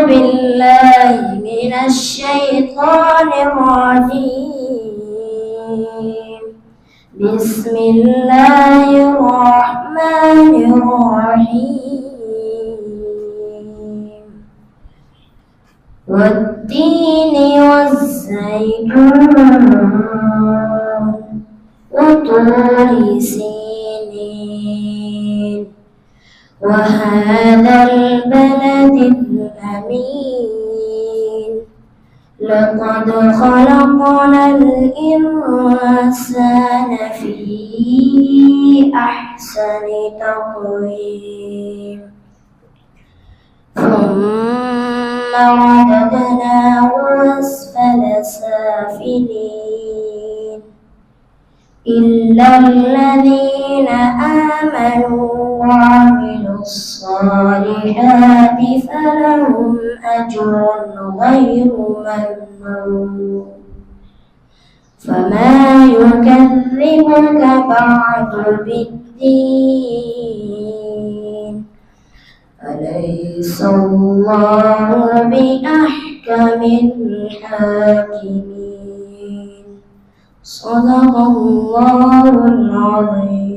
بالله من الشيطان الرجيم. بسم الله الرحمن الرحيم. والتين والزيتون وطور سينين وهذا البلد الأمين. لقد خلقنا الإنسان في أحسن تقويم ثم رددناه أسفل سافلين إلا الذين آمنوا وعملوا الصالحات فلهم أجر غير ممنون. فما يكذبك بعد بالدين. أليس الله بأحكم الحاكمين. صدق الله العظيم.